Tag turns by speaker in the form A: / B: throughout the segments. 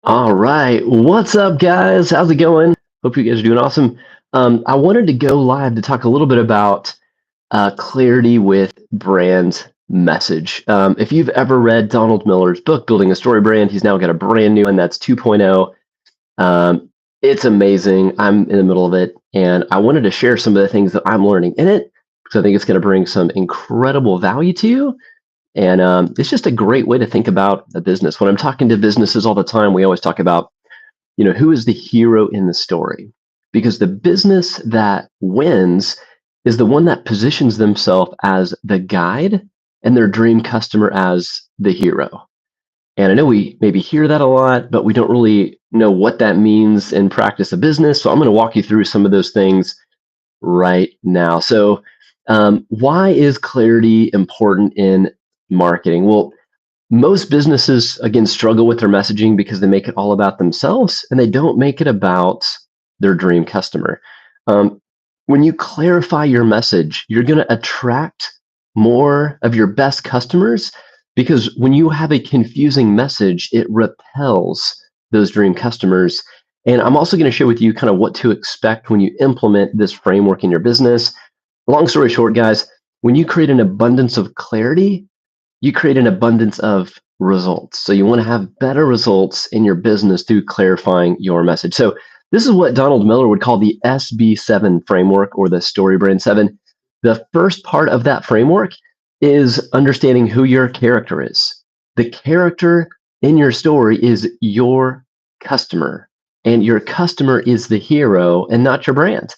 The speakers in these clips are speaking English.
A: All right. What's up, guys? How's it going? Hope you guys are doing awesome. I wanted to go live to talk a little bit about clarity with brand message. If you've ever read Donald Miller's book, Building a Story Brand, he's now got a brand new one that's 2.0. It's amazing. I'm in the middle of it, and I wanted to share some of the things that I'm learning in it because I think it's going to bring some incredible value to you. And it's just a great way to think about a business. When I'm talking to businesses all the time, we always talk about, who is the hero in the story? Because the business that wins is the one that positions themselves as the guide and their dream customer as the hero. And I know we maybe hear that a lot, but we don't really know what that means in practice of business. So I'm going to walk you through some of those things right now. So, why is clarity important in marketing? Well, most businesses, again, struggle with their messaging because they make it all about themselves and they don't make it about their dream customer. When you clarify your message, you're going to attract more of your best customers because when you have a confusing message, it repels those dream customers. And I'm also going to share with you kind of what to expect when you implement this framework in your business. Long story short, guys, when you create an abundance of clarity, you create an abundance of results. So you want to have better results in your business through clarifying your message. So this is what Donald Miller would call the SB7 framework, or the StoryBrand 7. The first part of that framework is understanding who your character is. The character in your story is your customer, and your customer is the hero and not your brand.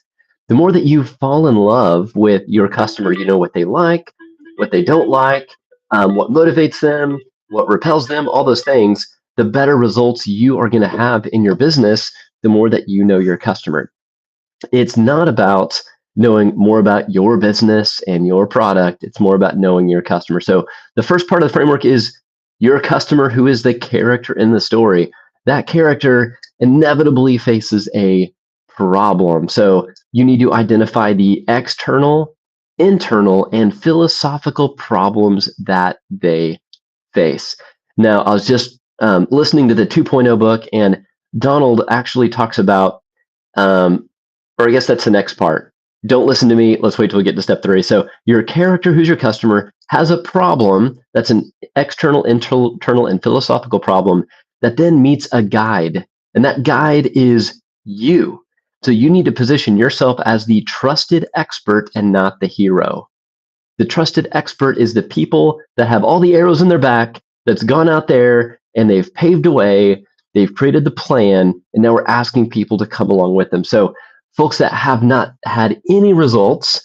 A: The more that you fall in love with your customer, you know what they like, what they don't like, what motivates them, what repels them, all those things, the better results you are going to have in your business, the more that you know your customer. It's not about knowing more about your business and your product. It's more about knowing your customer. So the first part of the framework is your customer, who is the character in the story. That character inevitably faces a problem. So you need to identify the external, internal, and philosophical problems that they face. Now, I was just listening to the 2.0 book, and Donald actually talks about, or I guess that's the next part. Don't listen to me. Let's wait till we get to step 3. So your character, who's your customer, has a problem that's an external, internal, and philosophical problem that then meets a guide. And that guide is you. So you need to position yourself as the trusted expert and not the hero. The trusted expert is the people that have all the arrows in their back, that's gone out there and they've paved a way, they've created the plan, and now we're asking people to come along with them. So folks that have not had any results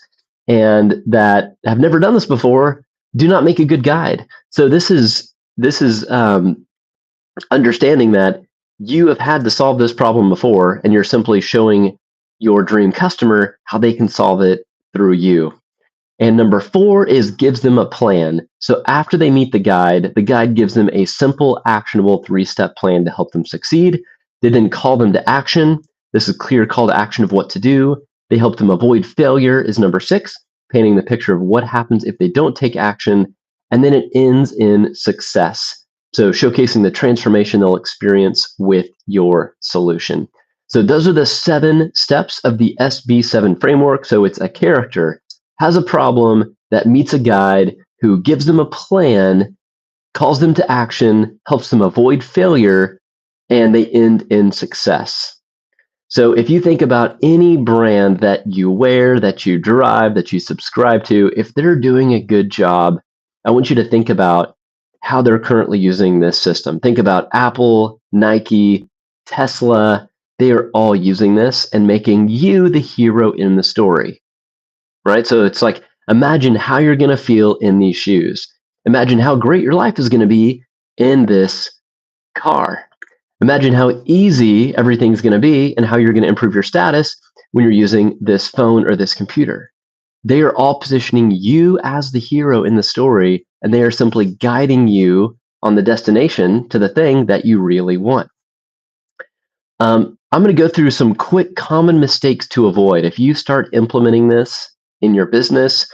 A: and that have never done this before do not make a good guide. So this is understanding that you have had to solve this problem before, and you're simply showing your dream customer how they can solve it through you. And number 4 is gives them a plan. So after they meet the guide gives them a simple, actionable 3-step plan to help them succeed. They then call them to action. This is a clear call to action of what to do. They help them avoid failure is number 6, painting the picture of what happens if they don't take action. And then it ends in success. So showcasing the transformation they'll experience with your solution. So those are the 7 steps of the SB7 framework. So it's a character, has a problem, that meets a guide who gives them a plan, calls them to action, helps them avoid failure, and they end in success. So if you think about any brand that you wear, that you drive, that you subscribe to, if they're doing a good job, I want you to think about how they're currently using this system. Think about Apple, Nike, Tesla. They are all using this and making you the hero in the story, right? So it's like, imagine how you're going to feel in these shoes. Imagine how great your life is going to be in this car. Imagine how easy everything's going to be and how you're going to improve your status when you're using this phone or this computer. They are all positioning you as the hero in the story, and they are simply guiding you on the destination to the thing that you really want. I'm going to go through some quick common mistakes to avoid. If you start implementing this in your business,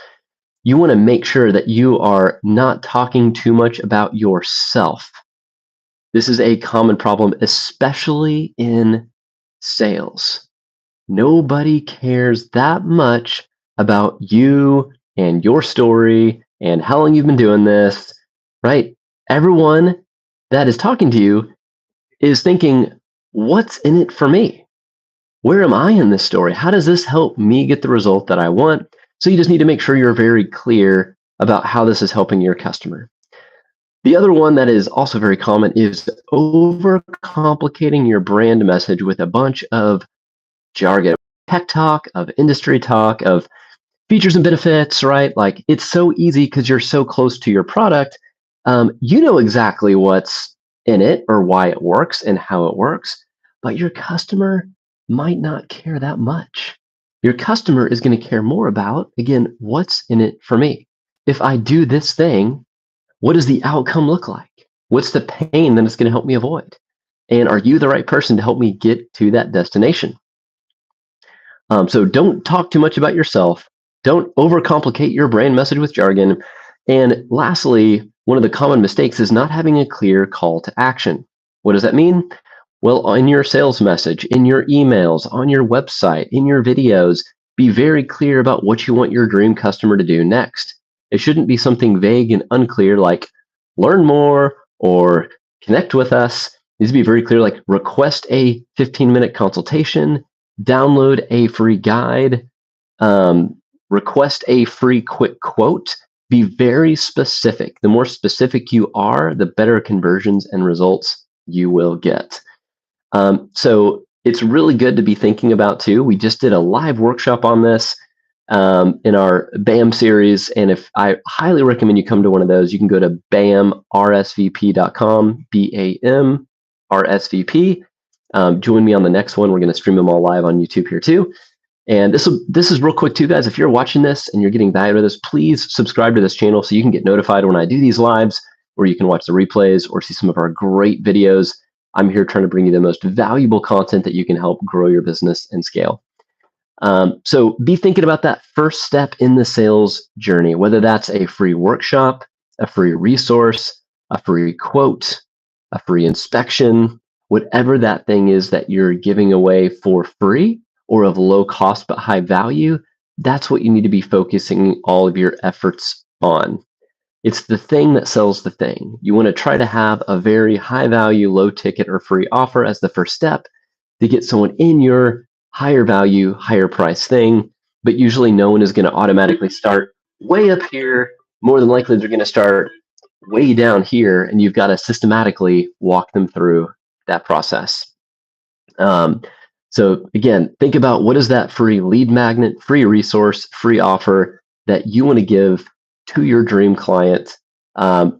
A: you want to make sure that you are not talking too much about yourself. This is a common problem, especially in sales. Nobody cares that much about you and your story and how long you've been doing this, right? Everyone that is talking to you is thinking, what's in it for me? Where am I in this story? How does this help me get the result that I want? So you just need to make sure you're very clear about how this is helping your customer. The other one that is also very common is overcomplicating your brand message with a bunch of jargon, tech talk, of industry talk, of features and benefits, right? Like it's so easy because you're so close to your product. You know exactly what's in it or why it works and how it works, but your customer might not care that much. Your customer is going to care more about, again, what's in it for me. If I do this thing, what does the outcome look like? What's the pain that it's going to help me avoid? And are you the right person to help me get to that destination? So don't talk too much about yourself. Don't overcomplicate your brand message with jargon. And lastly, one of the common mistakes is not having a clear call to action. What does that mean? Well, in your sales message, in your emails, on your website, in your videos, be very clear about what you want your dream customer to do next. It shouldn't be something vague and unclear like learn more or connect with us. It needs to be very clear like request a 15-minute consultation, download a free guide, request a free quick quote. Be very specific. The more specific you are, the better conversions and results you will get. So it's really good to be thinking about too. We just did a live workshop on this in our BAM series. And if I highly recommend you come to one of those, you can go to bamrsvp.com, BAMRSVP. Join me on the next one. We're going to stream them all live on YouTube here too. And this is real quick too, guys. If you're watching this and you're getting value out of this, please subscribe to this channel so you can get notified when I do these lives, or you can watch the replays or see some of our great videos. I'm here trying to bring you the most valuable content that you can help grow your business and scale. So be thinking about that first step in the sales journey, whether that's a free workshop, a free resource, a free quote, a free inspection, whatever that thing is that you're giving away for free or of low cost but high value, that's what you need to be focusing all of your efforts on. It's the thing that sells the thing. You want to try to have a very high value, low ticket or free offer as the first step to get someone in your higher value, higher price thing. But usually no one is going to automatically start way up here. More than likely, they're going to start way down here, and you've got to systematically walk them through that process. So again, think about what is that free lead magnet, free resource, free offer that you want to give to your dream client, to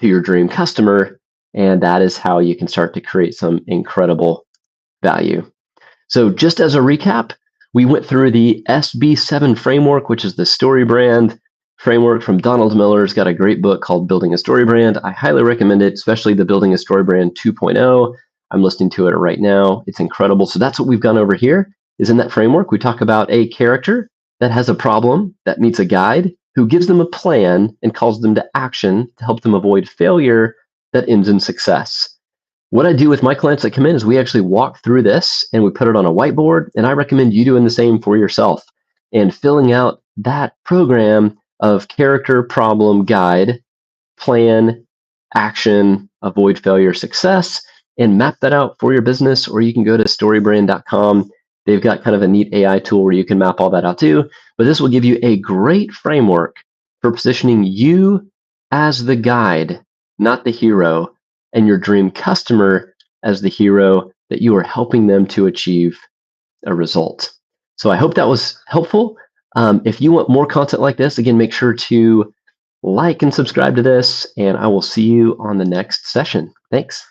A: your dream customer, and that is how you can start to create some incredible value. So just as a recap, we went through the SB7 framework, which is the StoryBrand framework from Donald Miller. He's got a great book called Building a StoryBrand. I highly recommend it, especially the Building a StoryBrand 2.0. I'm listening to it right now. It's incredible. So that's what we've gone over here is in that framework. We talk about a character that has a problem that meets a guide who gives them a plan and calls them to action to help them avoid failure that ends in success. What I do with my clients that come in is we actually walk through this and we put it on a whiteboard, and I recommend you doing the same for yourself and filling out that program of character, problem, guide, plan, action, avoid failure, success, and map that out for your business. Or you can go to storybrand.com. They've got kind of a neat AI tool where you can map all that out too. But this will give you a great framework for positioning you as the guide, not the hero, and your dream customer as the hero that you are helping them to achieve a result. So I hope that was helpful. If you want more content like this, again, make sure to like and subscribe to this, and I will see you on the next session. Thanks.